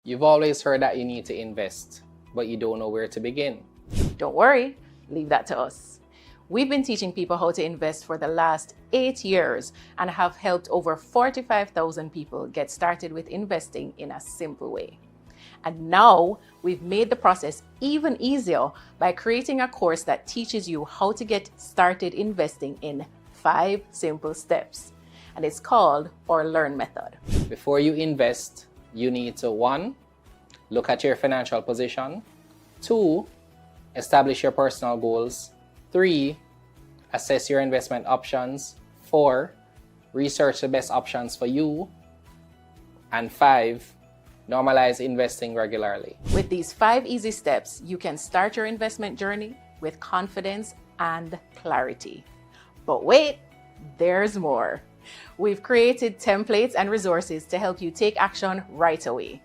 You've always heard that you need to invest, but you don't know where to begin. Don't worry, leave that to us. We've been teaching people how to invest for the last 8 years and have helped over 45,000 people get started with investing in a simple way. And now we've made the process even easier by creating a course that teaches you how to get started investing in 5 simple steps. And it's called our L.E.A.R.N method. Before you invest, you need to 1. Look at your financial position. 2. Establish your personal goals. 3. Assess your investment options. 4. Research the best options for you. And 5. Normalize investing regularly. With these 5 easy steps, you can start your investment journey with confidence and clarity. But wait, there's more. We've created templates and resources to help you take action right away.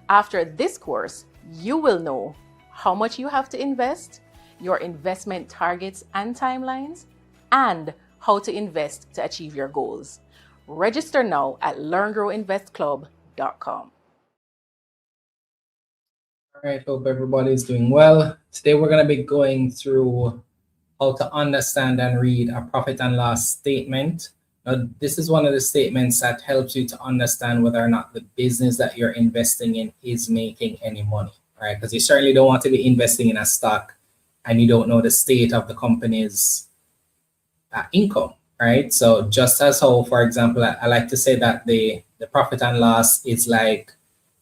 After this course, you will know how much you have to invest, your investment targets and timelines, and how to invest to achieve your goals. Register now at learngrowinvestclub.com. All right, hope everybody is doing well. Today we're going to be going through how to understand and read a profit and loss statement. Now, this is one of the statements that helps you to understand whether or not the business that you're investing in is making any money, right? Because you certainly don't want to be investing in a stock and you don't know the state of the company's income, right? So just as how, for example, I like to say that the profit and loss is like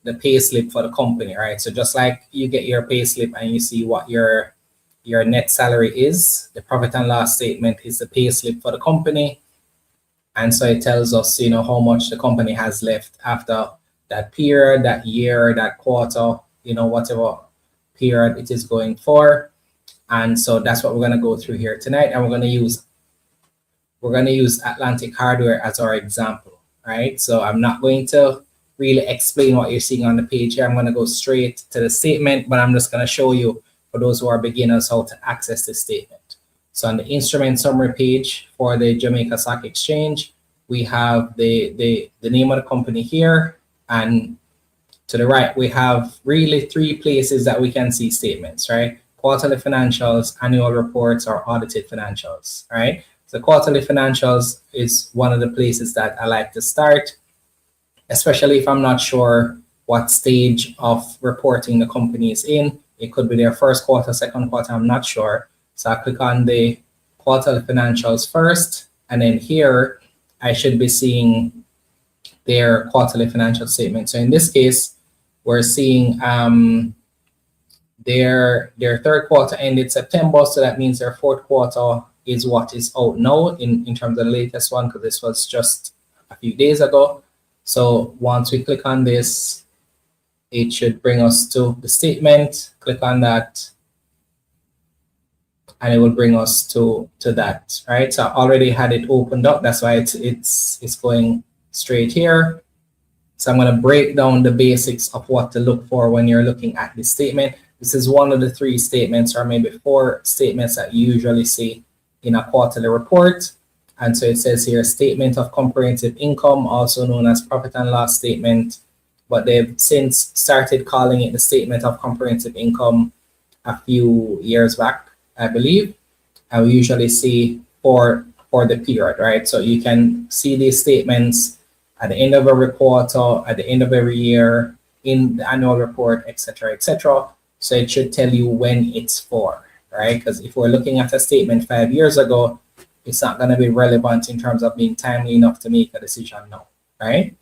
the pay slip for the company, right? So just like you get your pay slip and you see what your net salary is, the profit and loss statement is the pay slip for the company. And so it tells us, how much the company has left after that period, that year, that quarter, whatever period it is going for. And so that's what we're going to go through here tonight. And we're going to use Atlantic Hardware as our example, right? So I'm not going to really explain what you're seeing on the page here. I'm going to go straight to the statement, but I'm just going to show you, for those who are beginners, how to access this statement. So on the instrument summary page for the Jamaica Stock Exchange, we have the name of the company here. And to the right, we have really 3 places that we can see statements, right? Quarterly financials, annual reports, or audited financials, right? So quarterly financials is one of the places that I like to start, especially if I'm not sure what stage of reporting the company is in. It could be their first quarter, second quarter, I'm not sure. So I click on the quarterly financials first, and then here I should be seeing their quarterly financial statement. So in this case, we're seeing their third quarter ended September, so that means their fourth quarter is what is out now in terms of the latest one, because this was just a few days ago. So once we click on this, it should bring us to the statement. Click on that, and it will bring us to that, right? So I already had it opened up. That's why it's going straight here. So I'm going to break down the basics of what to look for when you're looking at this statement. This is one of the 3 statements, or maybe 4 statements, that you usually see in a quarterly report. And so it says here, statement of comprehensive income, also known as profit and loss statement. But they've since started calling it the statement of comprehensive income a few years back, I believe. And we usually see for the period, right? So you can see these statements at the end of every quarter, at the end of every year, in the annual report, etc., etc. So it should tell you when it's for, right? Because if we're looking at a statement 5 years ago, it's not going to be relevant in terms of being timely enough to make a decision now, right?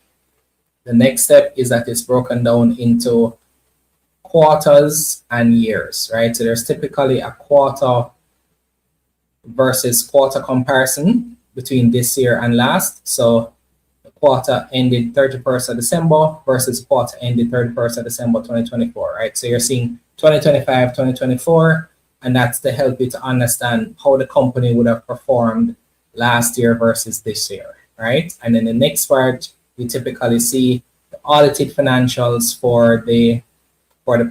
The next step is that it's broken down into quarters and years, right? So there's typically a quarter versus quarter comparison between this year and last. So the quarter ended 31st of December versus quarter ended 31st of December 2024, right? So you're seeing 2025, 2024, and that's to help you to understand how the company would have performed last year versus this year, right? And then the next part, we typically see the audited financials for the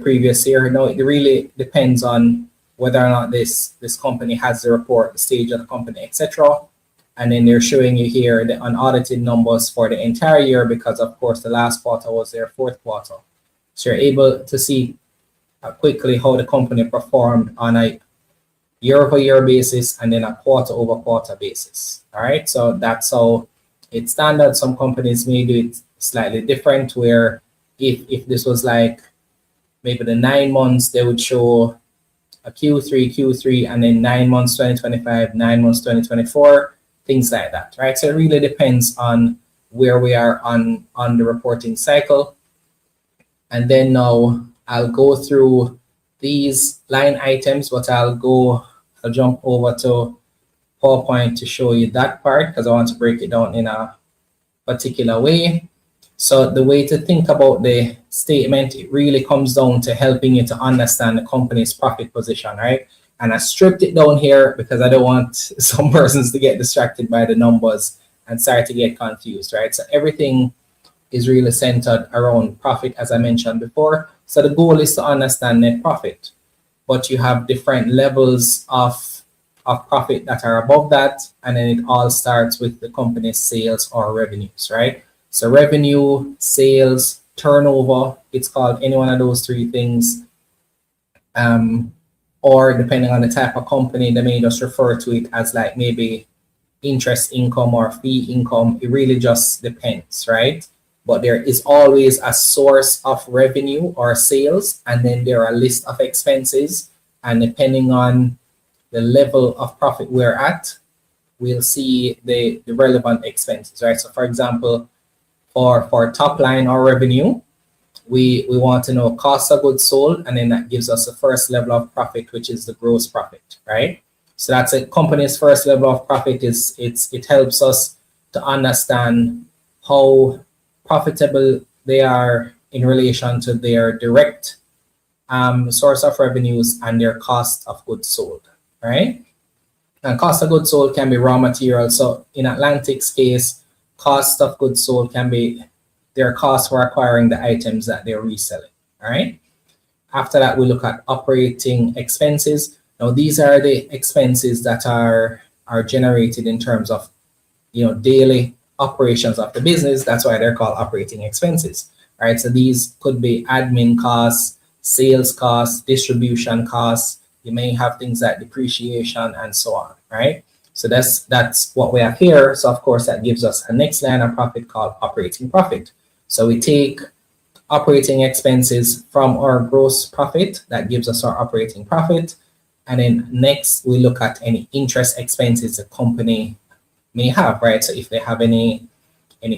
previous year. Now, it really depends on whether or not this company has the report, the stage of the company, etc. And then they're showing you here the unaudited numbers for the entire year, because of course the last quarter was their fourth quarter. So you're able to see quickly how the company performed on a year-over-year basis and then a quarter-over-quarter basis. All right, so that's how it's standard. Some companies may do it slightly different, where if this was like maybe the 9 months, they would show a Q3, and then 9 months 2025, 9 months 2024, things like that, right? So it really depends on where we are on the reporting cycle. And then now I'll go through these line items, but I'll jump over to PowerPoint to show you that part, because I want to break it down in a particular way. So the way to think about the statement, it really comes down to helping you to understand the company's profit position, right? And I stripped it down here because I don't want some persons to get distracted by the numbers and start to get confused, right? So everything is really centered around profit, as I mentioned before. So the goal is to understand net profit, but you have different levels of profit that are above that, and then it all starts with the company's sales or revenues, right? So revenue, sales, turnover, it's called any one of those three things. Or depending on the type of company, they may just refer to it as like maybe interest income or fee income. It really just depends, right? But there is always a source of revenue or sales, and then there are a list of expenses. And depending on the level of profit we're at, we'll see the relevant expenses, right? So for example, for top line or revenue, we want to know cost of goods sold, and then that gives us the first level of profit, which is the gross profit, right? So that's a company's first level of profit. It helps us to understand how profitable they are in relation to their direct source of revenues and their cost of goods sold, right? And cost of goods sold can be raw material. So in Atlantic's case, cost of goods sold can be their cost for acquiring the items that they're reselling, all right? After that, we look at operating expenses. Now, these are the expenses that are generated in terms of, daily operations of the business. That's why they're called operating expenses, all right? So these could be admin costs, sales costs, distribution costs. You may have things like depreciation and so on, right? So that's what we have here. So of course, that gives us a next line of profit called operating profit. So we take operating expenses from our gross profit. That gives us our operating profit. And then next, we look at any interest expenses the company may have, right? So if they have any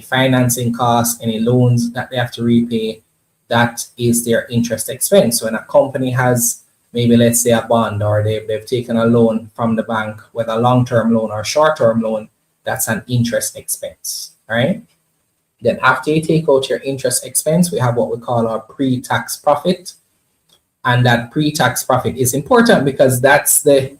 financing costs, any loans that they have to repay, that is their interest expense. So when a company has maybe, let's say, a bond, or they've taken a loan from the bank, whether a long-term loan or short-term loan, that's an interest expense, right? Then after you take out your interest expense, we have what we call our pre-tax profit. And that pre-tax profit is important because that's the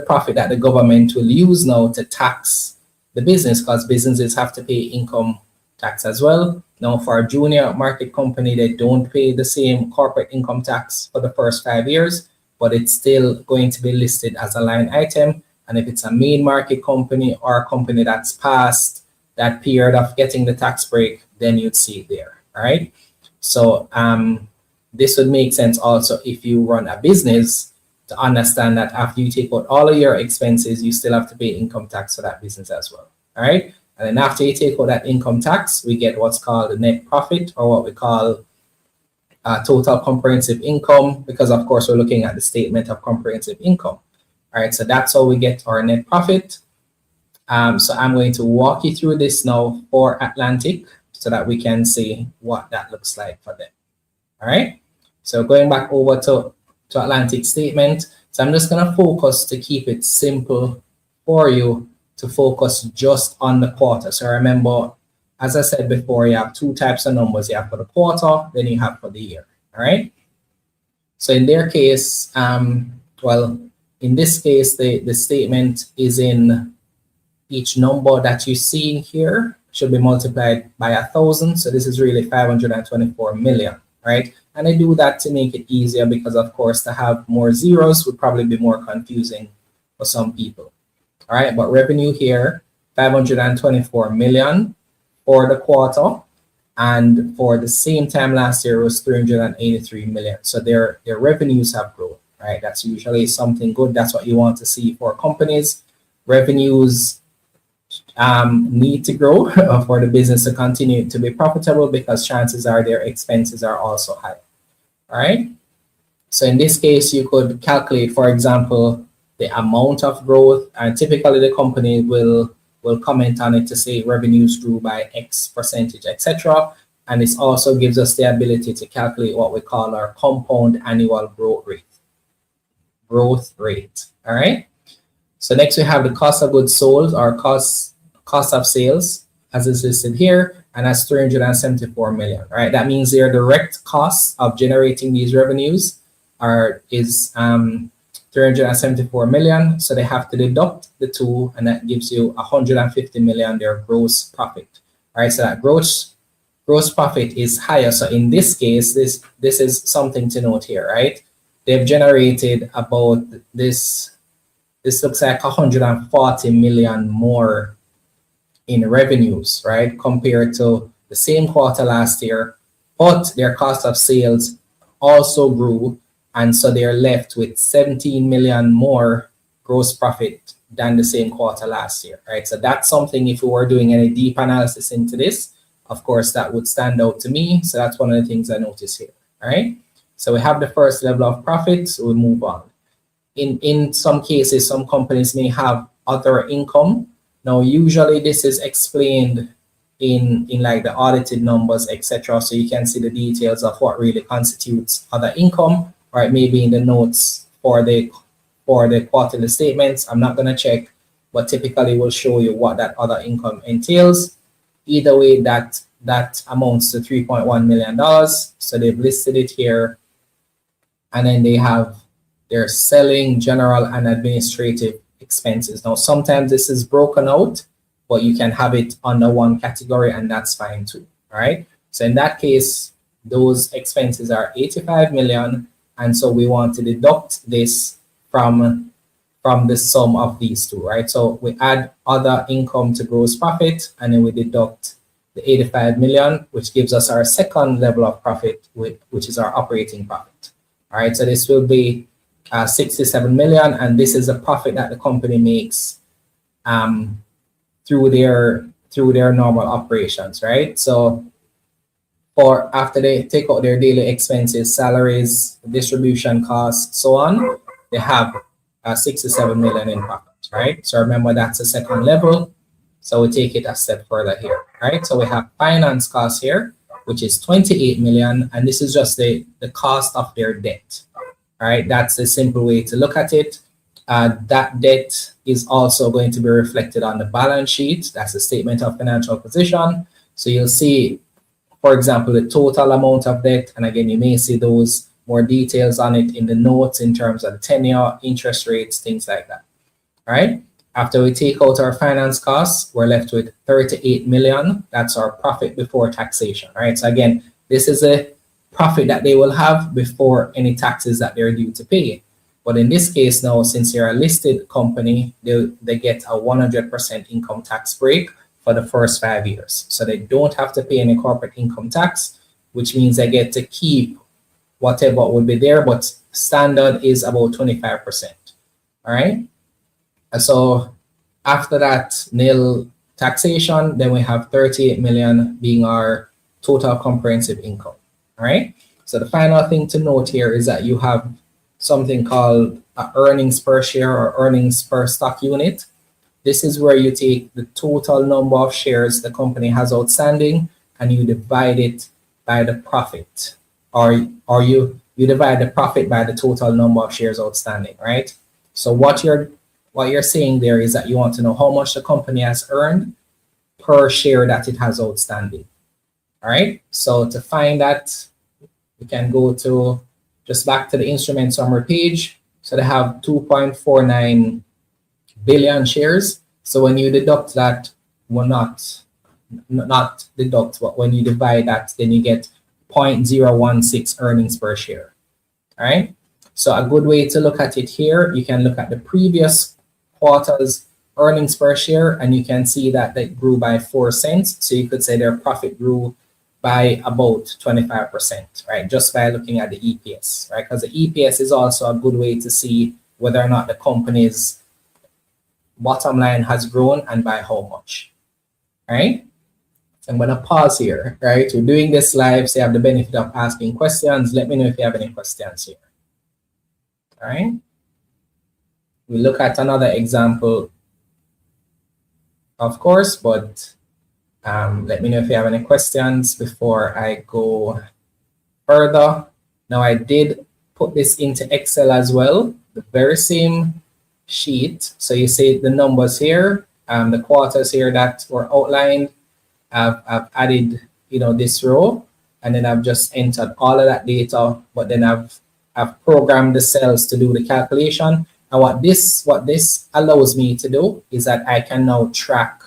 profit that the government will use now to tax the business, because businesses have to pay income tax as well. Now, for a junior market company, they don't pay the same corporate income tax for the first 5 years, but it's still going to be listed as a line item. And if it's a main market company or a company that's past that period of getting the tax break, then you'd see it there, all right? So this would make sense also if you run a business, to understand that after you take out all of your expenses, you still have to pay income tax for that business as well, all right? And then after you take out that income tax, we get what's called the net profit, or what we call total comprehensive income, because of course we're looking at the statement of comprehensive income. All right, so that's how we get our net profit. So I'm going to walk you through this now for Atlantic so that we can see what that looks like for them. All right, so going back over to Atlantic statement. So I'm just going to focus to keep it simple for you, to focus just on the quarter. So remember, as I said before, you have two types of numbers. You have for the quarter, then you have for the year, all right? So in their case, well, in this case, the statement is in each number that you see here should be multiplied by 1,000. So this is really 524 million, right? And I do that to make it easier because, of course, to have more zeros would probably be more confusing for some people. All right, but revenue here, 524 million for the quarter. And for the same time last year, it was 383 million. So their revenues have grown, right? That's usually something good. That's what you want to see for companies. Revenues need to grow for the business to continue to be profitable, because chances are their expenses are also high. All right. So in this case, you could calculate, for example, the amount of growth, and typically the company will comment on it to say revenues grew by X percentage, etc. And this also gives us the ability to calculate what we call our compound annual growth rate. All right. So next we have the cost of goods sold, or cost of sales, as is listed here, and that's 374 million. Right. That means their direct costs of generating these revenues is 374 million. So they have to deduct the two, and that gives you 150 million, their gross profit. All right, so that gross profit is higher. So in this case, this is something to note here, right? They've generated about this looks like 140 million more in revenues, right, compared to the same quarter last year, but their cost of sales also grew. And so they're left with 17 million more gross profit than the same quarter last year, right? So that's something, if we were doing any deep analysis into this, of course, that would stand out to me. So that's one of the things I notice here, all right? So we have the first level of profit, so we move on. In some cases, some companies may have other income. Now, usually this is explained in like the audited numbers, etc. So you can see the details of what really constitutes other income, or it may be in the notes for the quarterly statements. I'm not going to check, but typically will show you what that other income entails. Either way, that amounts to $3.1 million. So they've listed it here. And then they have their selling, general, and administrative expenses. Now, sometimes this is broken out, but you can have it under one category, and that's fine too. All right. So in that case, those expenses are 85 million. And so we want to deduct this from the sum of these two, right? So we add other income to gross profit, and then we deduct the 85 million, which gives us our second level of profit, which is our operating profit. All right, so this will be 67 million, and this is a profit that the company makes through their normal operations, right? So or after they take out their daily expenses, salaries, distribution costs, so on, they have 67 million in profit, right? So remember, that's the second level. So we take it a step further here, right? So we have finance costs here, which is 28 million, and this is just the cost of their debt, right? That's the simple way to look at it. That debt is also going to be reflected on the balance sheet. That's the statement of financial position. So you'll see, for example, the total amount of debt, and again, you may see those more details on it in the notes in terms of the tenure, interest rates, things like that. All right. After we take out our finance costs, we're left with 38 million. That's our profit before taxation, right? So again, this is a profit that they will have before any taxes that they're due to pay. But in this case now, since you're a listed company, they get a 100% income tax break for the first 5 years. So they don't have to pay any corporate income tax, which means they get to keep whatever would be there, but standard is about 25%. All right. And so after that nil taxation, then we have 38 million being our total comprehensive income. All right. So the final thing to note here is that you have something called earnings per share or earnings per stock unit. This is where you take the total number of shares the company has outstanding and you divide it by the profit, or you divide the profit by the total number of shares outstanding, right? So what you're saying there is that you want to know how much the company has earned per share that it has outstanding. All right. So to find that, we can go to just back to the instrument summary page. So they have 2.49 billion shares. So when you deduct that, well, not deduct, but when you divide that, then you get 0.016 earnings per share. All right. So a good way to look at it here, you can look at the previous quarter's earnings per share, and you can see that they grew by 4 cents. So you could say their profit grew by about 25%, right? Just by looking at the EPS, right? Because the EPS is also a good way to see whether or not the company's bottom line has grown and by how much, right? So I'm going to pause here, right? We're doing this live, so you have the benefit of asking questions. Let me know if you have any questions here, all right? We look at another example, of course, but let me know if you have any questions before I go further. Now, I did put this into Excel as well, the very same sheet. So you see the numbers here, the quarters here that were outlined. I've added, this row, and then I've just entered all of that data, but then I've programmed the cells to do the calculation. And what this allows me to do is that I can now track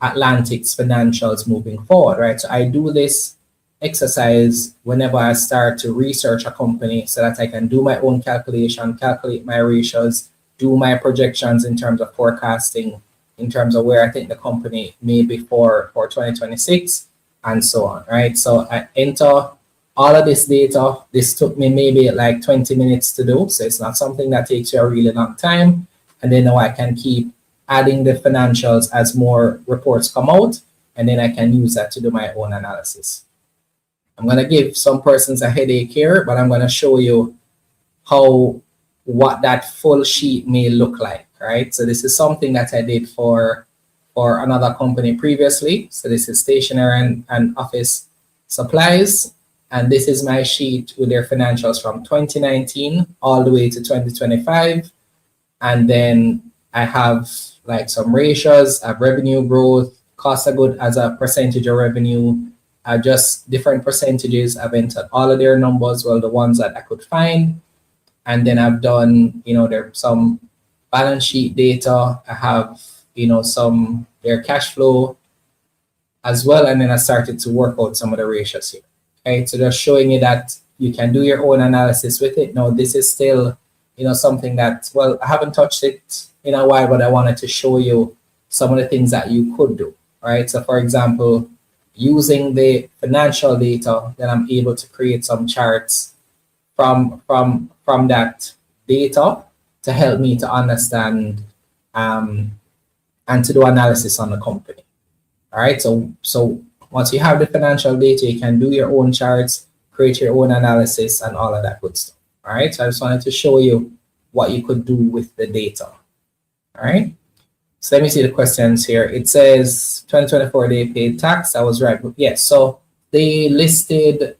Atlantic's financials moving forward, right? So I do this exercise whenever I start to research a company so that I can do my own calculation, calculate my ratios, do my projections in terms of forecasting, in terms of where I think the company may be for 2026 and so on, right? So I enter all of this data. This took me maybe like 20 minutes to do, so it's not something that takes you a really long time. And then now I can keep adding the financials as more reports come out, and then I can use that to do my own analysis. I'm going to give some persons a headache here, but I'm going to show you what that full sheet may look like, right? So this is something that I did for another company previously. So this is stationery and office supplies. And this is my sheet with their financials from 2019 all the way to 2025. And then I have like some ratios of revenue growth, cost of goods as a percentage of revenue, just different percentages. I've entered all of their numbers, well, the ones that I could find. And then I've done, there's some balance sheet data. I have, some their cash flow as well. And then I started to work out some of the ratios here. Okay, so just showing you that you can do your own analysis with it. Now, this is still, something that, well, I haven't touched it in a while, but I wanted to show you some of the things that you could do, right? So for example, using the financial data, then I'm able to create some charts from that data to help me to understand and to do analysis on the company. All right, so once you have the financial data, you can do your own charts, create your own analysis, and all of that good stuff. All right, so I just wanted to show you what you could do with the data. All right, so let me see the questions here. It says 2024 they paid tax. I was right. Yes, so they listed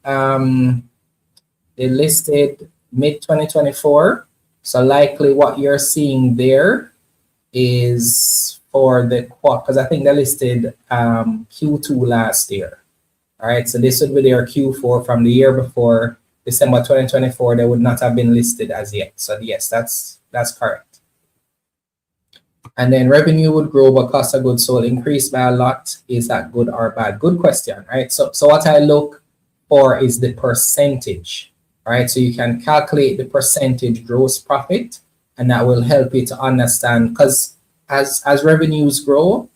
mid 2024. So likely what you're seeing there is for the quarter, because I think they listed Q2 last year. All right, so this would be their Q4 from the year before. December 2024, they would not have been listed as yet. So yes, that's correct. And then revenue would grow, but cost of goods sold increased by a lot. Is that good or bad? Good question, right? So what I look for is the percentage, right? So you can calculate the percentage gross profit, and that will help you to understand, because as revenues grow,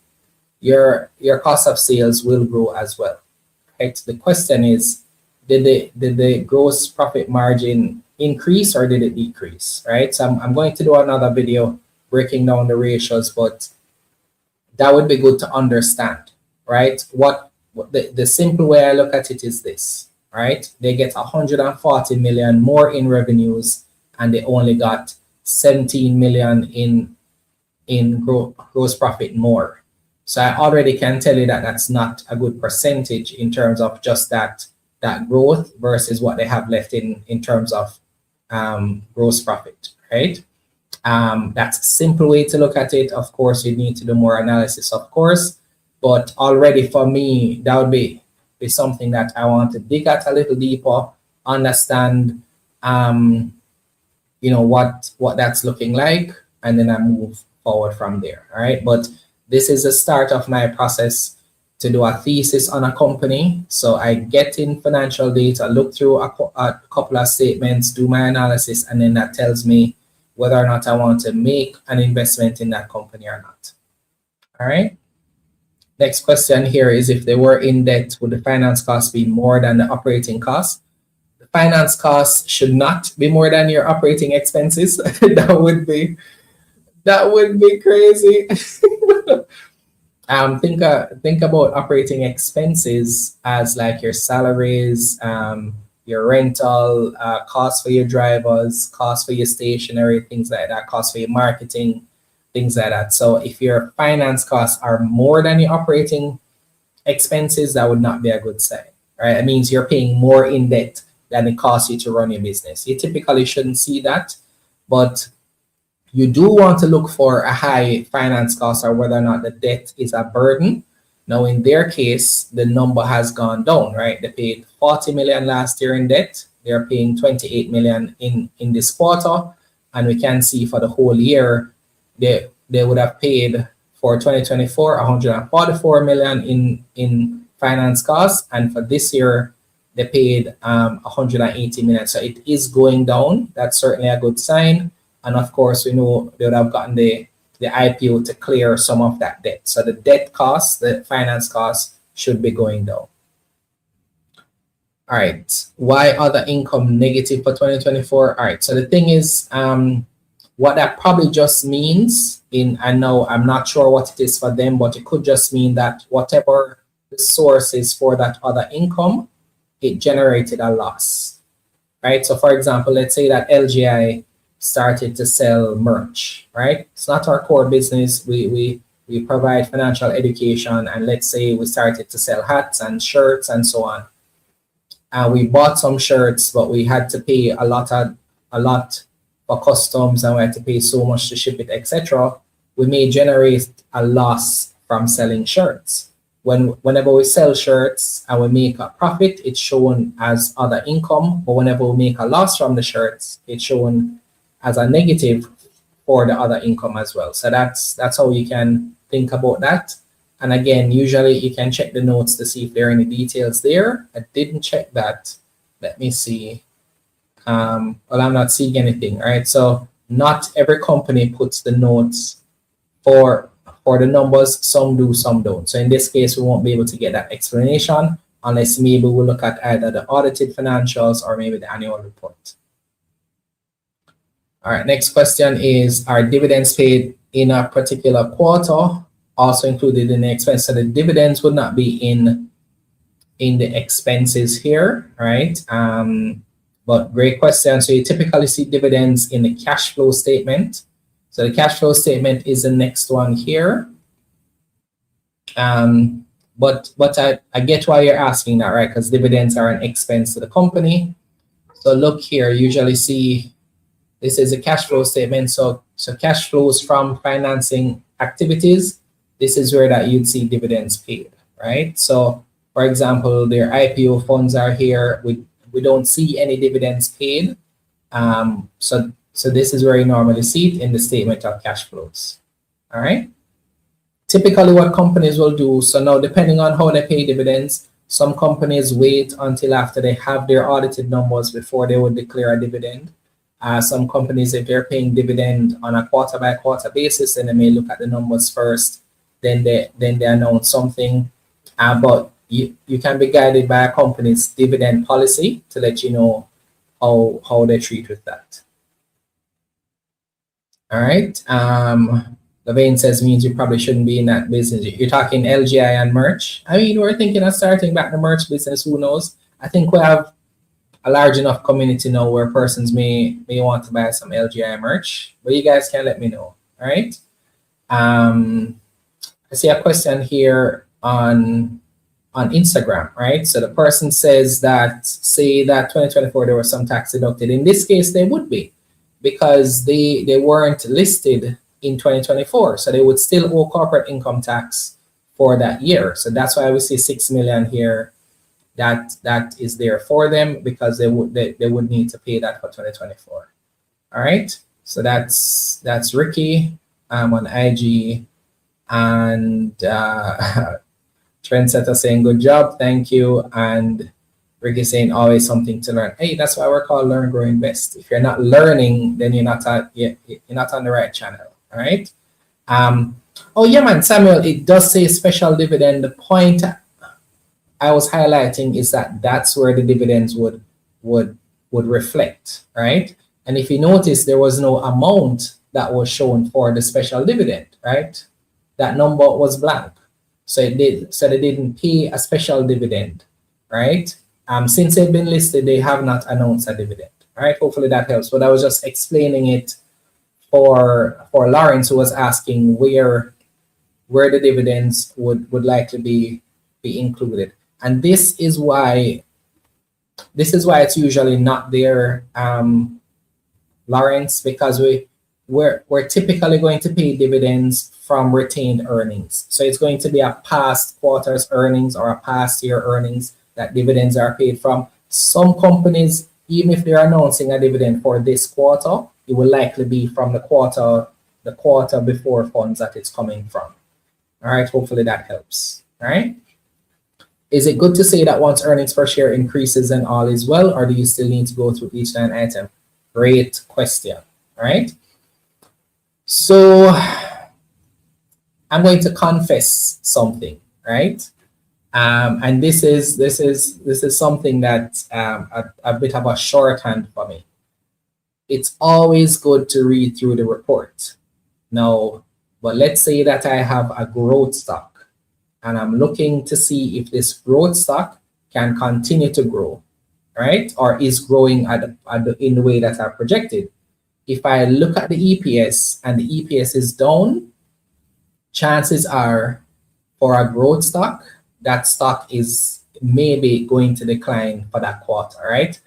your cost of sales will grow as well. Right? The question is, did the gross profit margin increase or did it decrease? Right? So I'm going to do another video breaking down the ratios, but that would be good to understand, right? What the simple way I look at it is this, right? They get 140 million more in revenues, and they only got 17 million in gross profit more. So I already can tell you that that's not a good percentage in terms of just that growth versus what they have left in terms of gross profit, right? That's a simple way to look at it. Of course, you need to do more analysis, of course, but already for me, that would be something that I want to dig at a little deeper, understand, what that's looking like, and then I move forward from there. All right, but this is the start of my process to do a thesis on a company. So I get in financial data, look through a couple of statements, do my analysis, and then that tells me whether or not I want to make an investment in that company or not. All right. Next question here is, if they were in debt, would the finance cost be more than the operating cost? The finance cost should not be more than your operating expenses. That would be crazy. Think about operating expenses as like your salaries, your rental, cost for your drivers, cost for your stationery, things like that, cost for your marketing, things like that. So if your finance costs are more than your operating expenses, that would not be a good sign, right? It means you're paying more in debt than it costs you to run your business. You typically shouldn't see that, but you do want to look for a high finance cost or whether or not the debt is a burden. Now, in their case, the number has gone down, right? They paid 40 million last year in debt. They're paying 28 million in this quarter. And we can see for the whole year, they would have paid for 2024 144 million in finance costs, and for this year they paid 180 million. So it is going down. That's certainly a good sign. And of course, we know they would have gotten the IPO to clear some of that debt. So the debt costs, the finance costs should be going down. All right. Why other income negative for 2024? All right. So the thing is, what that probably just means, I know I'm not sure what it is for them, but it could just mean that whatever the source is for that other income, it generated a loss, right? So for example, let's say that LGI started to sell merch, right? It's not our core business. We provide financial education, and let's say we started to sell hats and shirts and so on. We bought some shirts, but we had to pay a lot for customs, and we had to pay so much to ship it, etc. We may generate a loss from selling shirts. Whenever we sell shirts and we make a profit, it's shown as other income, but whenever we make a loss from the shirts, it's shown as a negative for the other income as well. So that's how you can think about that. And again, usually you can check the notes to see if there are any details there. I didn't check that. Let me see. Well, I'm not seeing anything, right? So not every company puts the notes for the numbers. Some do, some don't. So in this case, we won't be able to get that explanation unless maybe we look at either the audited financials or maybe the annual report. All right, next question is, are dividends paid in a particular quarter also included in the expense? So the dividends would not be in the expenses here, right? But great question. So you typically see dividends in the cash flow statement. So the cash flow statement is the next one here. But I get why you're asking that, right? Because dividends are an expense to the company. So look here, usually see this is a cash flow statement. So cash flows from financing activities. This is where that you'd see dividends paid, right? So for example, their IPO funds are here. We don't see any dividends paid. So this is where you normally see it in the statement of cash flows. All right. Typically what companies will do, so now depending on how they pay dividends, some companies wait until after they have their audited numbers before they would declare a dividend. Some companies, if they're paying dividend on a quarter by quarter basis, then they may look at the numbers first, then they announce something. But you can be guided by a company's dividend policy to let you know how they treat with that. All right. Levine says, means you probably shouldn't be in that business. You're talking LGI and merch. I mean, we're thinking of starting back the merch business. Who knows? I think we have a large enough community now where persons may want to buy some LGI merch, but you guys can let me know. All right. I see a question here on Instagram, right? So the person says that, say that 2024 there was some tax deducted. In this case, they would be, because they weren't listed in 2024, so they would still owe corporate income tax for that year. So that's why we see 6 million here. That is there for them, because they would need to pay that for 2024. All right. So that's Ricky on IG, and Trendsetter saying good job, thank you, and Ricky saying always something to learn. Hey, that's why we're called Learn, Grow, Invest. If you're not learning, then you're not on the right channel. All right. Oh yeah, man, Samuel, it does say special dividend. The point I was highlighting is that that's where the dividends would would reflect, right? And if you notice, there was no amount that was shown for the special dividend, right? That number was blank. So they didn't pay a special dividend, right? Since they've been listed, they have not announced a dividend. All right, hopefully that helps. But I was just explaining it for Lawrence, who was asking where the dividends would likely be included. And this is why it's usually not there, Lawrence, because we're typically going to pay dividends from retained earnings. So it's going to be a past quarter's earnings or a past year earnings that dividends are paid from. Some companies, even if they're announcing a dividend for this quarter, it will likely be from the quarter before funds that it's coming from. All right, hopefully that helps. All right. Is it good to say that once earnings per share increases then all is well, or do you still need to go through each line item? Great question. All right. So I'm going to confess something, right? And this is something that a bit of a shorthand for me. It's always good to read through the report. Now, but let's say that I have a growth stock and I'm looking to see if this growth stock can continue to grow, right? Or is growing in the way that I projected. If I look at the EPS and the EPS is down, chances are for a growth stock, that stock is maybe going to decline for that quarter, right?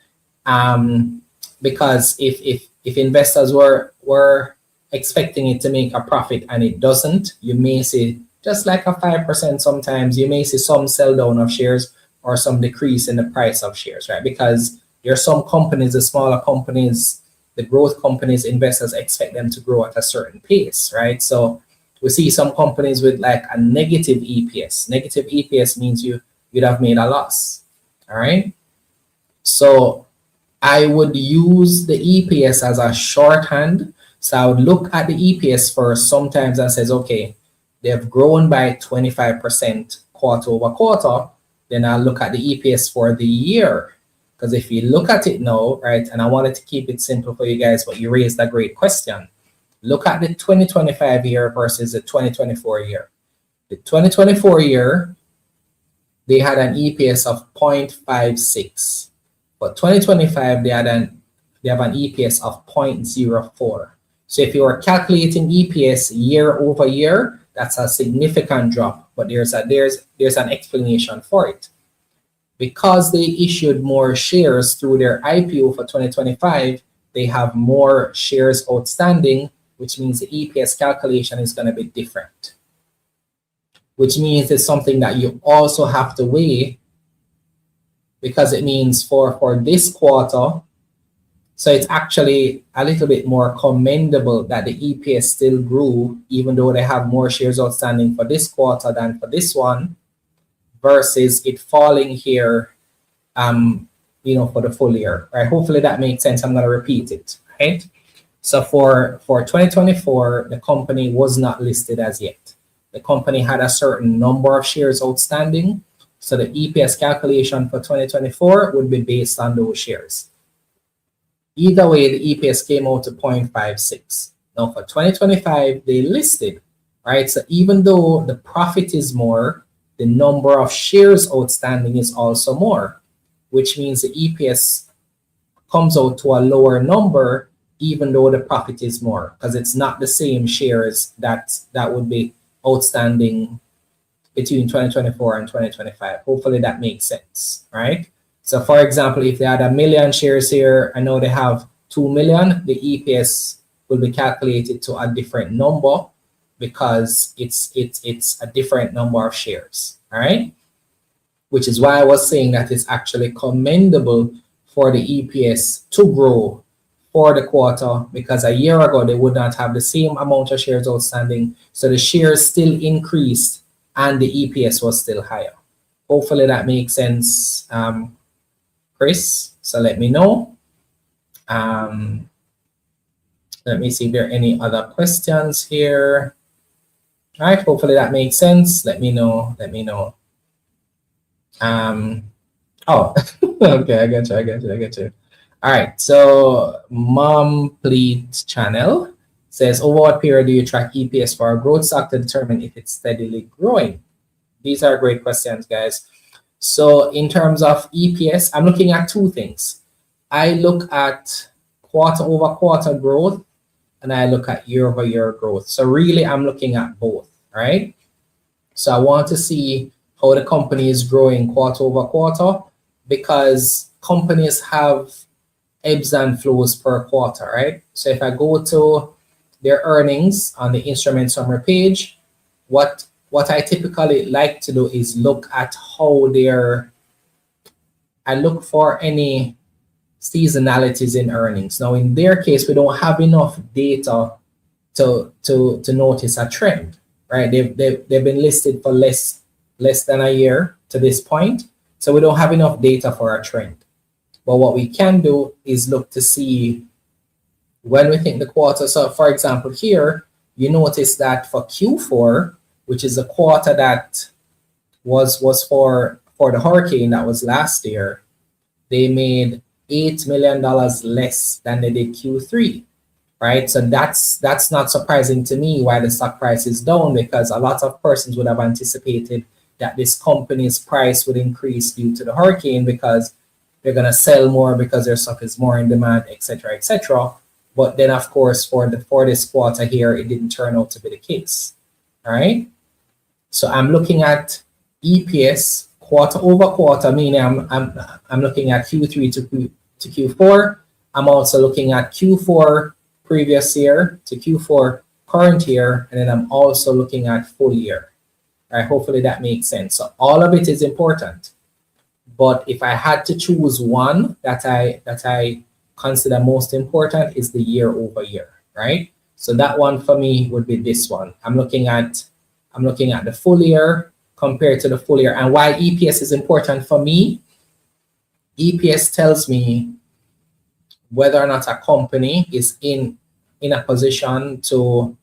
Because if investors were expecting it to make a profit and it doesn't, you may see just like a 5% sometimes, you may see some sell down of shares or some decrease in the price of shares, right? Because there are some companies, the smaller companies, the growth companies, investors expect them to grow at a certain pace, right? So we see some companies with like a negative EPS. Negative EPS means you'd have made a loss, all right? So I would use the EPS as a shorthand. So I would look at the EPS first sometimes and says, okay, they've grown by 25% quarter over quarter. Then I'll look at the EPS for the year. Because if you look at it now, right, and I wanted to keep it simple for you guys, but you raised a great question. Look at the 2025 year versus the 2024 year. The 2024 year, they had an EPS of 0.56. But 2025, they have an EPS of 0.04. So if you are calculating EPS year over year, that's a significant drop. But there's an explanation for it. Because they issued more shares through their IPO for 2025, they have more shares outstanding, which means the EPS calculation is going to be different. Which means it's something that you also have to weigh, because it means for this quarter, so it's actually a little bit more commendable that the EPS still grew, even though they have more shares outstanding for this quarter than for this one, versus it falling here, for the full year, right? Hopefully that makes sense. I'm going to repeat it, right? So for 2024, the company was not listed as yet. The company had a certain number of shares outstanding. So the EPS calculation for 2024 would be based on those shares. Either way, the EPS came out to 0.56. Now for 2025, they listed, right? So even though the profit is more, the number of shares outstanding is also more, which means the EPS comes out to a lower number, even though the profit is more, because it's not the same shares that would be outstanding between 2024 and 2025. Hopefully that makes sense, right? So for example, if they had 1 million shares here, I know they have 2 million, the EPS will be calculated to a different number because it's a different number of shares, all right? Which is why I was saying that it's actually commendable for the EPS to grow for the quarter, because a year ago they would not have the same amount of shares outstanding. So the shares still increased and the EPS was still higher. Hopefully that makes sense, Chris. So let me know. Let me see if there are any other questions here. All right, hopefully that makes sense. Let me know. Let me know. Oh, okay, I got you. All right, so Mom Pleat Channel says, over what period do you track EPS for a growth stock to determine if it's steadily growing? These are great questions, guys. So in terms of EPS, I'm looking at two things. I look at quarter over quarter growth and I look at year over year growth. So really I'm looking at both, right? So I want to see how the company is growing quarter over quarter because companies have ebbs and flows per quarter, right? So if I go to their earnings on the instrument summary page, what I typically like to do is look at how I look for any seasonalities in earnings. Now, in their case, we don't have enough data to notice a trend, right? They've been listed for less than a year to this point, so we don't have enough data for a trend. But what we can do is look to see when we think the quarter. So, for example, here you notice that for Q4, which is a quarter that was for the hurricane that was last year, they made $8 million less than they did Q3, right? So that's not surprising to me why the stock price is down, because a lot of persons would have anticipated that this company's price would increase due to the hurricane because they're going to sell more because their stuff is more in demand, etc., etc. But then, of course, for this quarter here, it didn't turn out to be the case. All right. So I'm looking at EPS quarter over quarter, meaning I'm looking at Q3 to Q4. I'm also looking at Q4 previous year to Q4 current year, and then I'm also looking at full year. All right, hopefully that makes sense. So all of it is important. But if I had to choose one that I consider most important is the year over year, right? So that one for me would be this one. I'm looking at the full year compared to the full year. And why EPS is important for me, EPS tells me whether or not a company is in a position to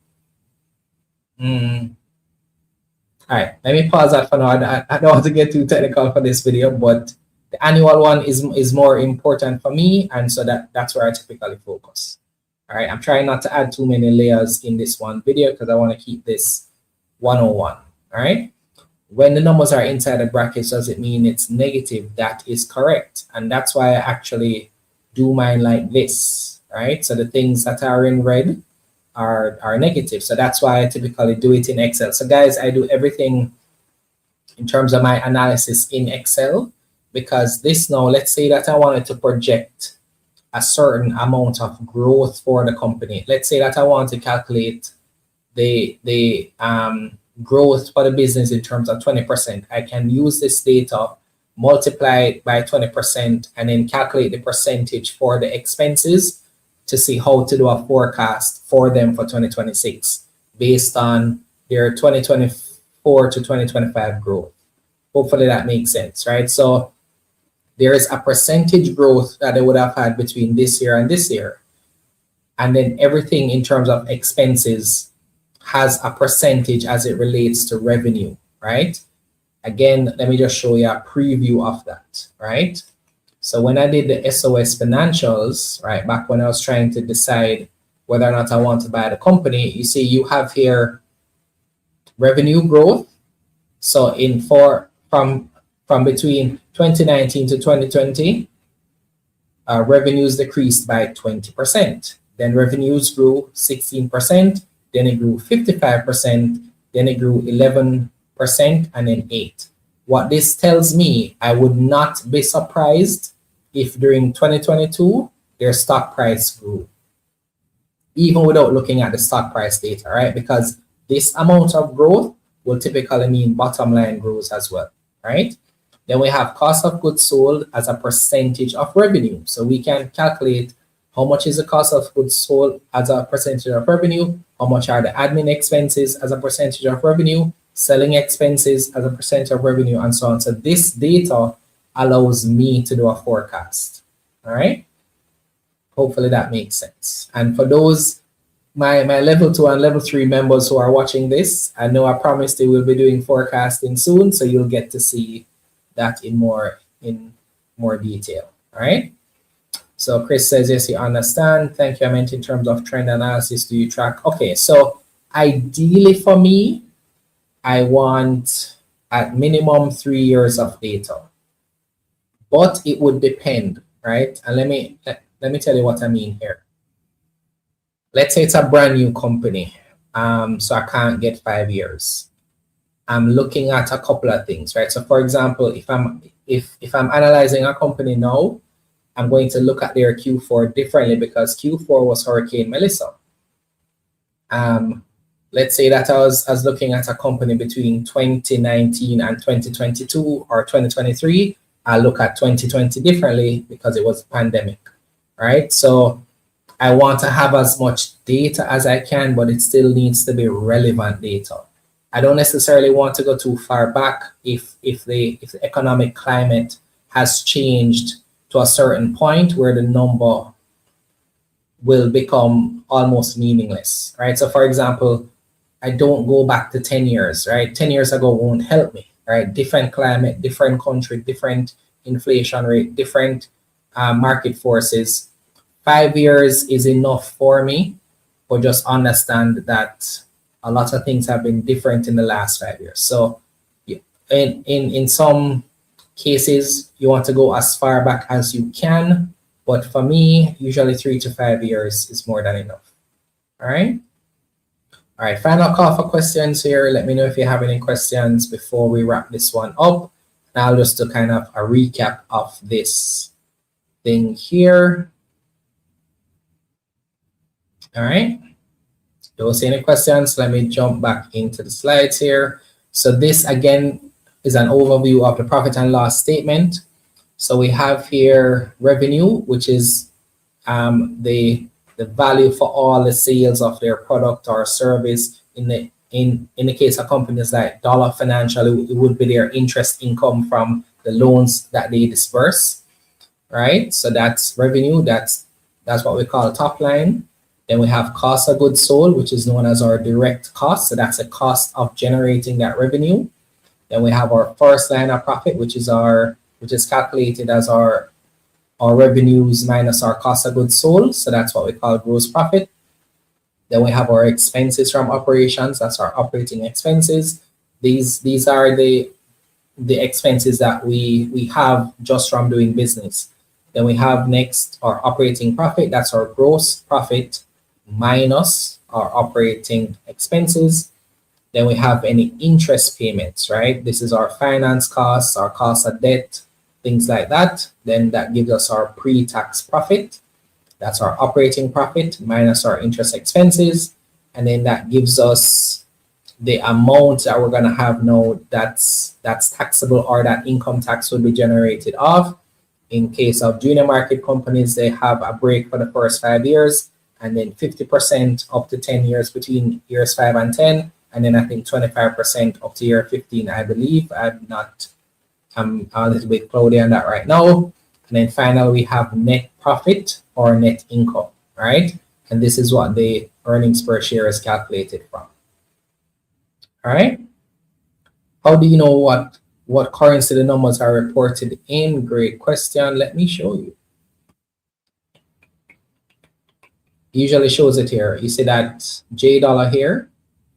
all right, let me pause that for now. I don't want to get too technical for this video, but the annual one is more important for me, and so that's where I typically focus. All right, I'm trying not to add too many layers in this one video because I want to keep this 101. All right, when the numbers are inside the brackets, does it mean it's negative? That is correct, and that's why I actually do mine like this. Right, so the things that are in red are negative. So that's why I typically do it in Excel. So guys, I do everything in terms of my analysis in Excel, because this now, let's say that I wanted to project a certain amount of growth for the company. Let's say that I want to calculate the growth for the business in terms of 20%. I can use this data, multiply it by 20%, and then calculate the percentage for the expenses to see how to do a forecast for them for 2026 based on their 2024 to 2025 growth. Hopefully that makes sense, right? So there is a percentage growth that they would have had between this year and this year. And then everything in terms of expenses has a percentage as it relates to revenue, right? Again, let me just show you a preview of that, right? So when I did the SOS financials, right, back when I was trying to decide whether or not I want to buy the company, you see you have here revenue growth. So from between 2019 to 2020, revenues decreased by 20%. Then revenues grew 16%, then it grew 55%, then it grew 11%, and then 8%. What this tells me, I would not be surprised if during 2022, their stock price grew, even without looking at the stock price data, right? Because this amount of growth will typically mean bottom line grows as well, right? Then we have cost of goods sold as a percentage of revenue. So we can calculate how much is the cost of goods sold as a percentage of revenue, how much are the admin expenses as a percentage of revenue, selling expenses as a percent of revenue, and so on. So this data allows me to do a forecast. All right. Hopefully that makes sense. And for those my level 2 and level 3 members who are watching this, I know I promised they will be doing forecasting soon, so you'll get to see that in more detail. All right. So Chris says, yes, you understand. Thank you. I meant in terms of trend analysis, do you track? Okay, so ideally for me, I want at minimum 3 years of data, but it would depend, right? And let me tell you what I mean here. Let's say it's a brand new company, so I can't get 5 years. I'm looking at a couple of things, right? So for example, if I'm analyzing a company now, I'm going to look at their Q4 differently because Q4 was Hurricane Melissa. Let's say that I was looking at a company between 2019 and 2022 or 2023. I look at 2020 differently because it was a pandemic, right? So I want to have as much data as I can, but it still needs to be relevant data. I don't necessarily want to go too far back if the economic climate has changed to a certain point where the number will become almost meaningless, right? So for example, I don't go back to 10 years, right? 10 years ago won't help me, right? Different climate, different country, different inflation rate, different market forces. 5 years is enough for me, but just understand that a lot of things have been different in the last 5 years. So in some cases, you want to go as far back as you can, but for me, usually 3 to 5 years is more than enough. All right. All right, final call for questions here. Let me know if you have any questions before we wrap this one up. Now just to kind of a recap of this thing here. All right. Don't see any questions. Let me jump back into the slides here. So this again is an overview of the profit and loss statement. So we have here revenue, which is the value for all the sales of their product or service. In the case of companies like Dollar Financial, it would be their interest income from the loans that they disperse, right? So that's revenue. That's what we call top line. Then we have cost of goods sold, which is known as our direct cost. So that's the cost of generating that revenue. Then we have our first line of profit, which is calculated as our revenues minus our cost of goods sold. So that's what we call gross profit. Then we have our expenses from operations. That's our operating expenses. These are the expenses that we have just from doing business. Then we have next our operating profit. That's our gross profit minus our operating expenses. Then we have any interest payments, right? This is our finance costs, our cost of debt, things like that. Then that gives us our pre-tax profit. That's our operating profit minus our interest expenses. And then that gives us the amount that we're going to have now that's taxable or that income tax will be generated off. In case of junior market companies, they have a break for the first 5 years and then 50% up to 10 years between years 5 and 10. And then I think 25% up to year 15, I believe. I'm a little bit cloudy on that right now. And then finally, we have net profit or net income, right? And this is what the earnings per share is calculated from. All right. How do you know what currency the numbers are reported in? Great question. Let me show you. Usually shows it here. You see that J dollar here,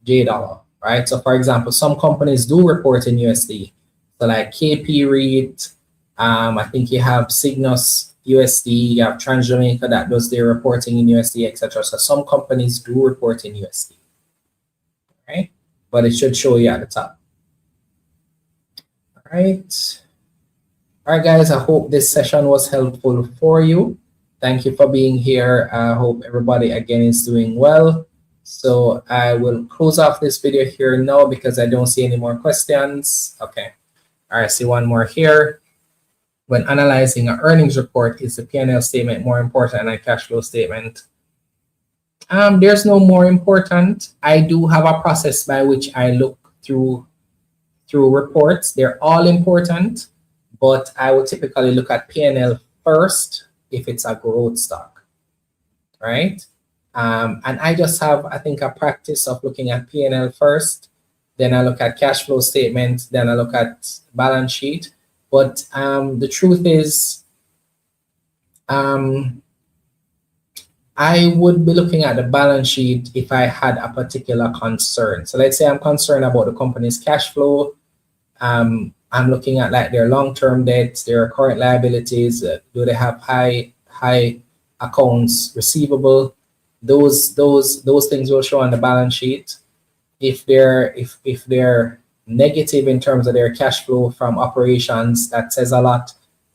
J dollar, right? So for example, some companies do report in USD. So like KP REIT, I think you have Cygnus USD, you have TransJamaica that does their reporting in USD, etc. So some companies do report in USD, right? But it should show you at the top. All right. All right, guys, I hope this session was helpful for you. Thank you for being here. I hope everybody again is doing well. So I will close off this video here now because I don't see any more questions. Okay. All right, see one more here. When analyzing an earnings report, is the P&L statement more important than a cash flow statement? There's no more important. I do have a process by which I look through reports. They're all important, but I would typically look at P&L first if it's a growth stock, right? And I just have, I think, a practice of looking at P&L first, then I look at cash flow statement, then I look at balance sheet. But the truth is, I would be looking at the balance sheet if I had a particular concern. So let's say I'm concerned about the company's cash flow. I'm looking at like their long-term debts, their current liabilities. Do they have high accounts receivable? Those things will show on the balance sheet. If they're negative in terms of their cash flow from operations, that says a lot.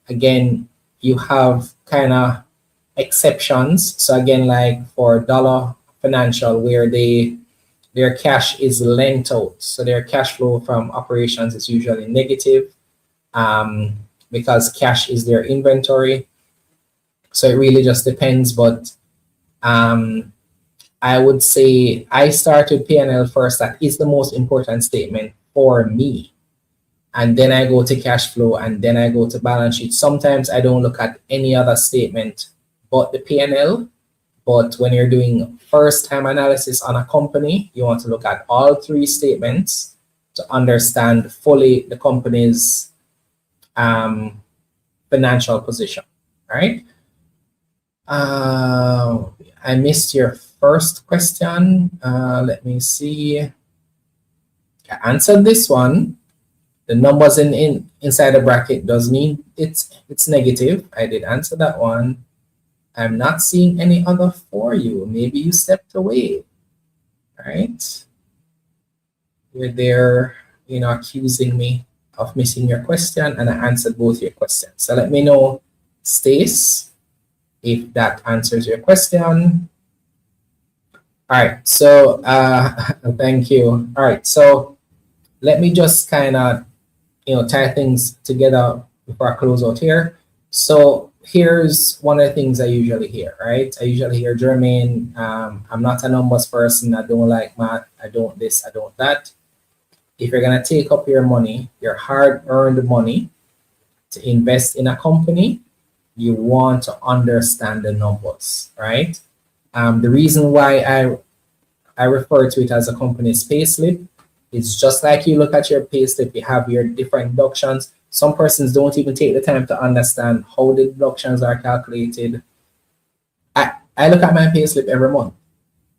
Again, you have kind of exceptions. So again, like for Dollar Financial, where their cash is lent out, so their cash flow from operations is usually negative, because cash is their inventory. So it really just depends, but I would say I start with P&L first. That is the most important statement for me. And then I go to cash flow, and then I go to balance sheet. Sometimes I don't look at any other statement but the P&L. But when you're doing first-time analysis on a company, you want to look at all three statements to understand fully the company's financial position. All right. I missed your first question. Let me see. I answered this one. The numbers inside the bracket does mean it's negative. I did answer that one. I'm not seeing any other for you. Maybe you stepped away. All right. You're there, accusing me of missing your question, and I answered both your questions. So let me know, Stace, if that answers your question. All right. So thank you. All right. So let me just kind of, tie things together before I close out here. So here's one of the things I usually hear, right? I usually hear, Jermaine, I'm not a numbers person. I don't like math. I don't this, I don't that. If you're going to take up your money, your hard-earned money, to invest in a company, you want to understand the numbers, right? The reason why I refer to it as a company's payslip, it's just like you look at your payslip, you have your different deductions. Some persons don't even take the time to understand how the deductions are calculated. I look at my payslip every month.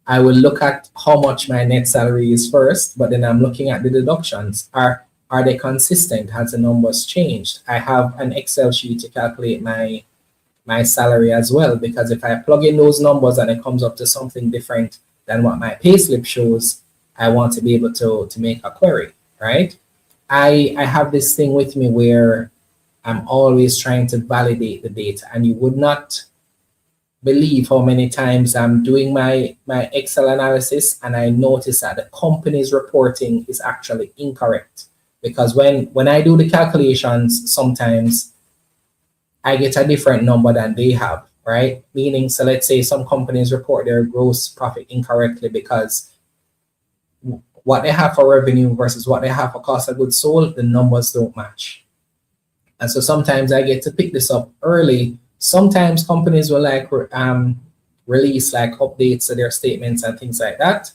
I will look at how much my net salary is first, but then I'm looking at the deductions. Are they consistent? Has the numbers changed? I have an Excel sheet to calculate my salary as well, because if I plug in those numbers and it comes up to something different than what my payslip shows, I want to be able to make a query, right? I have this thing with me where I'm always trying to validate the data, and you would not believe how many times I'm doing my Excel analysis and I notice that the company's reporting is actually incorrect. Because when I do the calculations, sometimes I get a different number than they have, right? Meaning, so let's say some companies report their gross profit incorrectly because what they have for revenue versus what they have for cost of goods sold, the numbers don't match. And so sometimes I get to pick this up early. Sometimes companies will release like updates to their statements and things like that.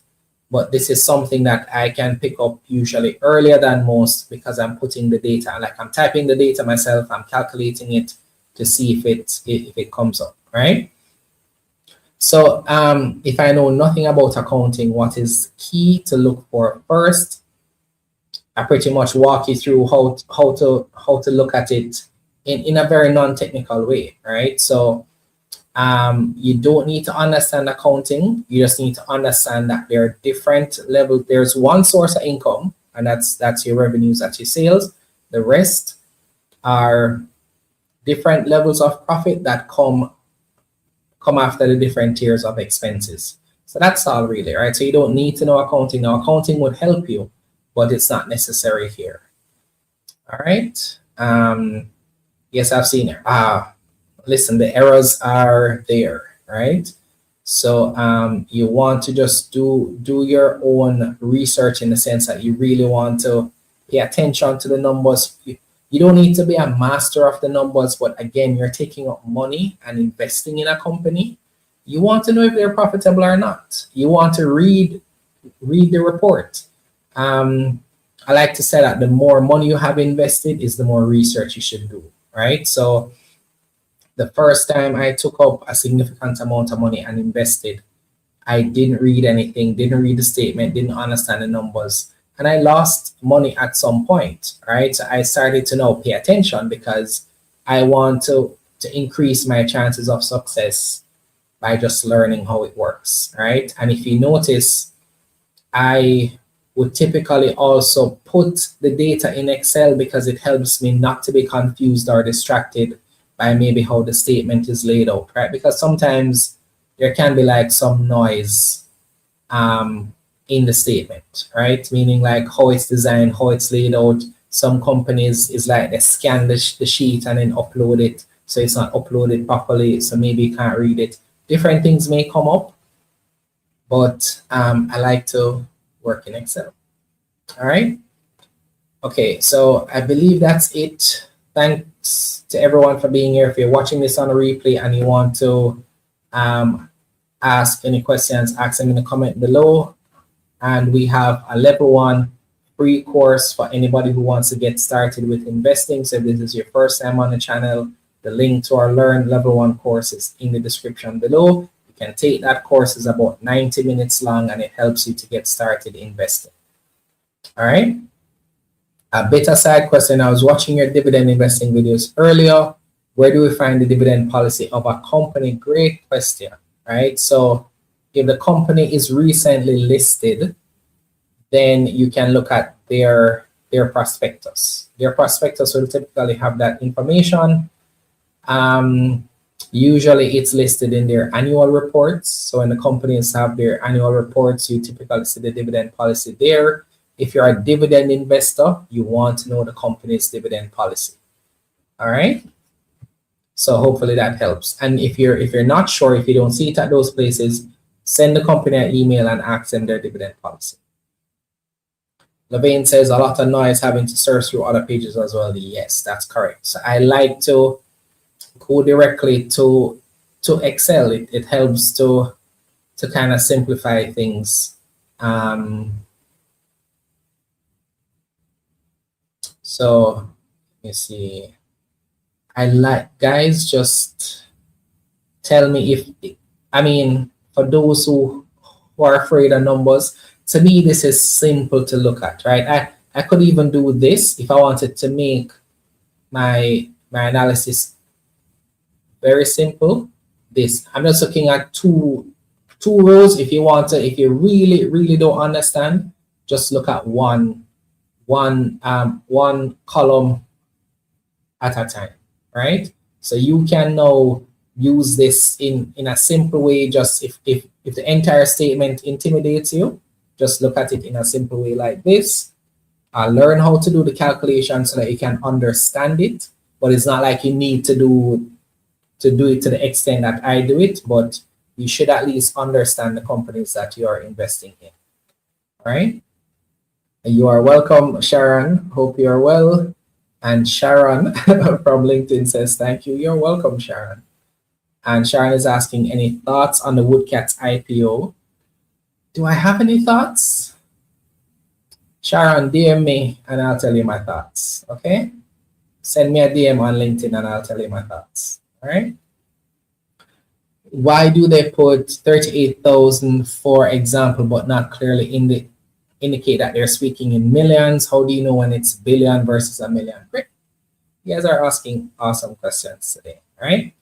But this is something that I can pick up usually earlier than most, because I'm putting the data, like I'm typing the data myself, I'm calculating it to see if it comes up, right? So if I know nothing about accounting, what is key to look for first? I pretty much walk you through how to look at it in a very non-technical way, right? So you don't need to understand accounting. You just need to understand that there are different levels. There's one source of income, and that's your revenues, that's your sales. The rest are different levels of profit that come after the different tiers of expenses. So that's all really, right? So you don't need to know accounting. Now, accounting would help you, but it's not necessary here. All right. Yes, I've seen it. Listen, the errors are there, right? So you want to just do your own research, in the sense that you really want to pay attention to the numbers. You don't need to be a master of the numbers, but again, you're taking up money and investing in a company. you want to know if they're profitable or not. You want to read the report. I like to say that the more money you have invested is the more research you should do, right? So the first time I took up a significant amount of money and invested, I didn't read anything, didn't read the statement, didn't understand the numbers, and I lost money at some point, right? So I started to now pay attention because I want to increase my chances of success by just learning how it works, right? And if you notice, I would typically also put the data in Excel because it helps me not to be confused or distracted by maybe how the statement is laid out, right? Because sometimes there can be like some noise in the statement, right? Meaning like how it's designed, how it's laid out. Some companies is like they scan the sheet and then upload it, so it's not uploaded properly, so maybe you can't read it. Different things may come up, but I like to work in Excel. All right. Okay, so I believe that's it. Thanks to everyone for being here. If you're watching this on a replay and you want to ask any questions, ask them in the comment below. And we have a level 1 free course for anybody who wants to get started with investing. So if this is your first time on the channel, the link to our Learn level 1 course is in the description below. You can take that course. It's about 90 minutes long and it helps you to get started investing. All right. A bit aside question. I was watching your dividend investing videos earlier. Where do we find the dividend policy of a company? Great question, right? So if the company is recently listed, then you can look at their prospectus. Their prospectus will typically have that information. Usually it's listed in their annual reports. So when the companies have their annual reports, you typically see the dividend policy there. If you're a dividend investor, you want to know the company's dividend policy. All right. So hopefully that helps. And if you're not sure, if you don't see it at those places, send the company an email and ask them their dividend policy. Levain says a lot of noise having to search through other pages as well. Yes, that's correct. So I like to go directly to Excel. It helps to kind of simplify things. So let me see. I like, guys, just tell me if, I mean, for those who are afraid of numbers, to me, this is simple to look at, right? I could even do this if I wanted to make my analysis very simple. This, I'm just looking at two rows. If you want to, if you really don't understand, just look at one column at a time, right? So you can now use this in a simple way. Just if the entire statement intimidates you, just look at it in a simple way like this. Learn how to do the calculation so that you can understand it, but it's not like you need to do it to the extent that I do it, but you should at least understand the companies that you are investing in. All right. You are welcome, Sharon. Hope you are well. And Sharon from LinkedIn says, thank you. You're welcome, Sharon. And Sharon is asking, any thoughts on the Woodcats IPO? Do I have any thoughts? Sharon, DM me and I'll tell you my thoughts, okay? Send me a DM on LinkedIn and I'll tell you my thoughts, all right? Why do they put 38,000, for example, but not clearly indicate that they're speaking in millions? How do you know when it's billion versus a million? Great. You guys are asking awesome questions today, all right?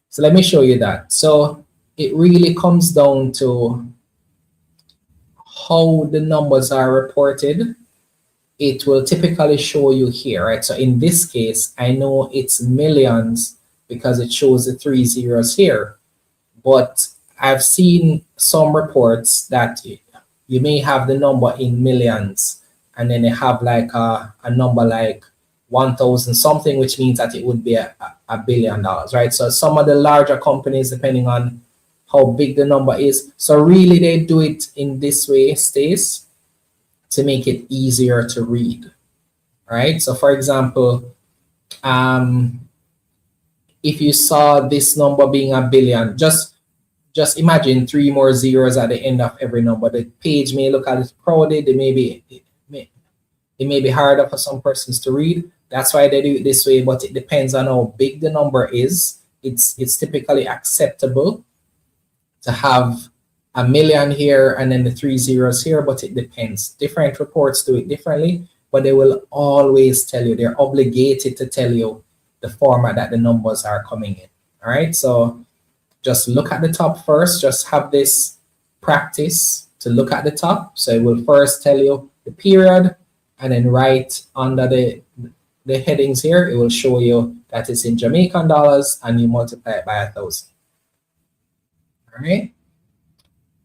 So let me show you that. So it really comes down to how the numbers are reported. It will typically show you here, right? So in this case, I know it's millions because it shows the 3 zeros here. But I've seen some reports that you may have the number in millions and then they have like a number like 1,000 something, which means that it would be a $1 billion, right? So some of the larger companies, depending on how big the number is. So really they do it in this way, Stace, to make it easier to read, right? So for example, if you saw this number being $1 billion, just just imagine 3 more zeros at the end of every number. The page may look a little crowded. It may be harder for some persons to read. That's why they do it this way, but it depends on how big the number is. It's typically acceptable to have a million here and then the 3 zeros here, but it depends. Different reports do it differently, but they will always tell you, they're obligated to tell you the format that the numbers are coming in. All right, so just look at the top first. Just have this practice to look at the top. So it will first tell you the period, and then right under the headings here, it will show you that it's in Jamaican dollars and you multiply it by 1,000. All right.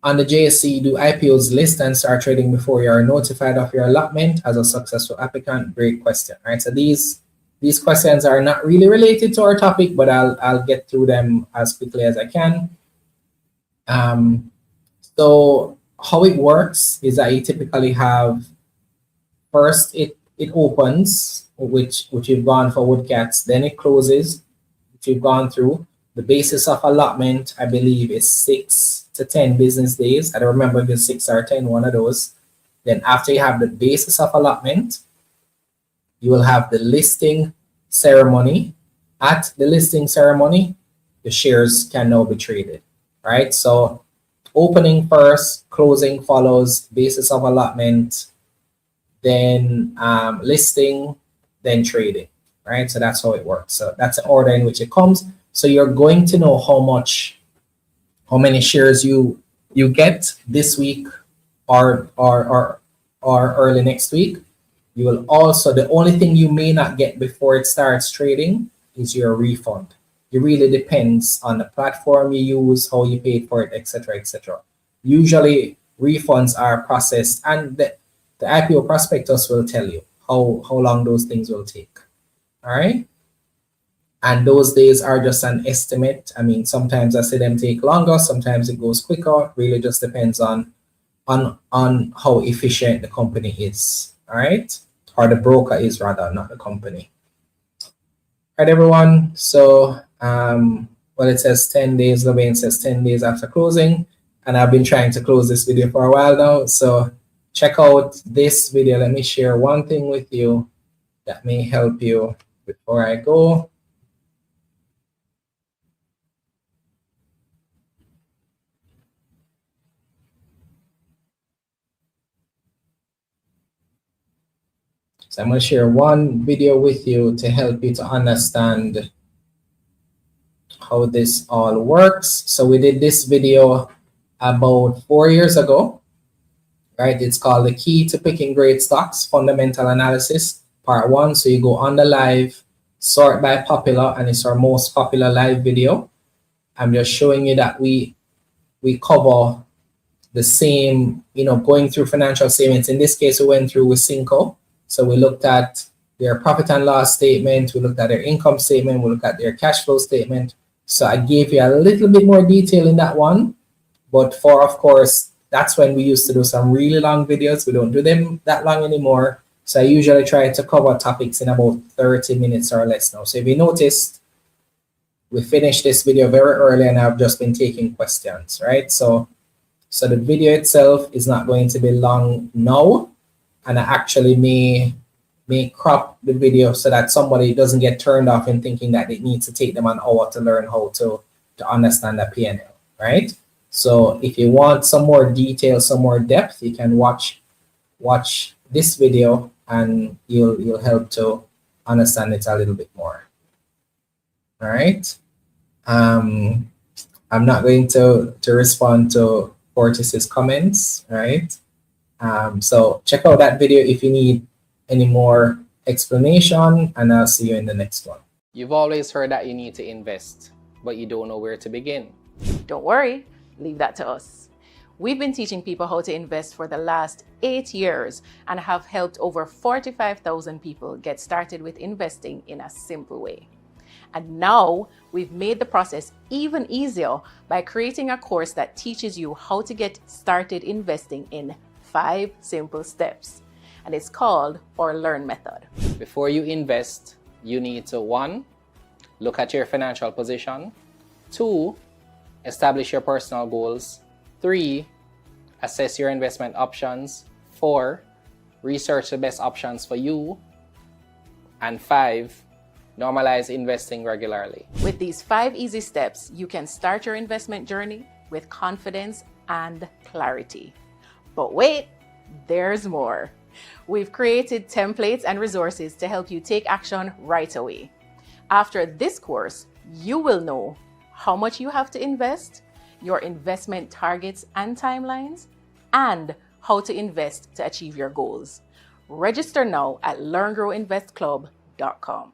On the JSE, do IPOs list and start trading before you are notified of your allotment as a successful applicant? Great question. All right. So these questions are not really related to our topic, but I'll get through them as quickly as I can. So how it works is that you typically have first it opens, which you've gone for Woodcats, then it closes, which you've gone through. The basis of allotment, I believe, is 6 to 10 business days. I don't remember if it's 6 or 10, one of those. Then after you have the basis of allotment, you will have the listing ceremony. At the listing ceremony, the shares can now be traded, right? So opening first, closing follows, basis of allotment, then listing, then trading, right? So that's how it works. So that's the order in which it comes. So you're going to know how many shares you get this week or early next week. You will also, the only thing you may not get before it starts trading is your refund. It really depends on the platform you use, how you paid for it, etc., etc. Usually refunds are processed, and the IPO prospectus will tell you how long those things will take. All right. And those days are just an estimate. I mean, sometimes I see them take longer, sometimes it goes quicker. Really just depends on how efficient the company is. All right. Or the broker is, rather, not the company. All right, everyone. So well, it says 10 days. LE.A.R.N says 10 days after closing. And I've been trying to close this video for a while now. So check out this video. Let me share one thing with you that may help you before I go. So I'm going to share one video with you to help you to understand how this all works. So we did this video about 4 years ago, right? It's called The Key to Picking Great Stocks, Fundamental Analysis, Part 1. So you go on the live, sort by popular, and it's our most popular live video. I'm just showing you that we cover the same, going through financial statements. In this case, we went through with Cinco. So we looked at their profit and loss statement, we looked at their income statement, we looked at their cash flow statement. So I gave you a little bit more detail in that one. But of course, that's when we used to do some really long videos. We don't do them that long anymore. So I usually try to cover topics in about 30 minutes or less now. So if you noticed, we finished this video very early and I've just been taking questions, right? So the video itself is not going to be long now. And I actually may crop the video so that somebody doesn't get turned off in thinking that it needs to take them an hour to learn how to understand the P&L, right? So if you want some more detail, some more depth, you can watch this video and you'll help to understand it a little bit more. All right. I'm not going to respond to Fortis's comments, right? So check out that video if you need any more explanation, and I'll see you in the next one. You've always heard that you need to invest, but you don't know where to begin. Don't worry, leave that to us. We've been teaching people how to invest for the last 8 years and have helped over 45,000 people get started with investing in a simple way. And now we've made the process even easier by creating a course that teaches you how to get started investing in 5 simple steps, and it's called our L.E.A.R.N method. Before you invest, you need to 1, look at your financial position, 2, establish your personal goals. 3, assess your investment options. 4, research the best options for you. And 5, normalize investing regularly. With these 5 easy steps, you can start your investment journey with confidence and clarity. But wait, there's more. We've created templates and resources to help you take action right away. After this course, you will know how much you have to invest, your investment targets and timelines, and how to invest to achieve your goals. Register now at learngrowinvestclub.com.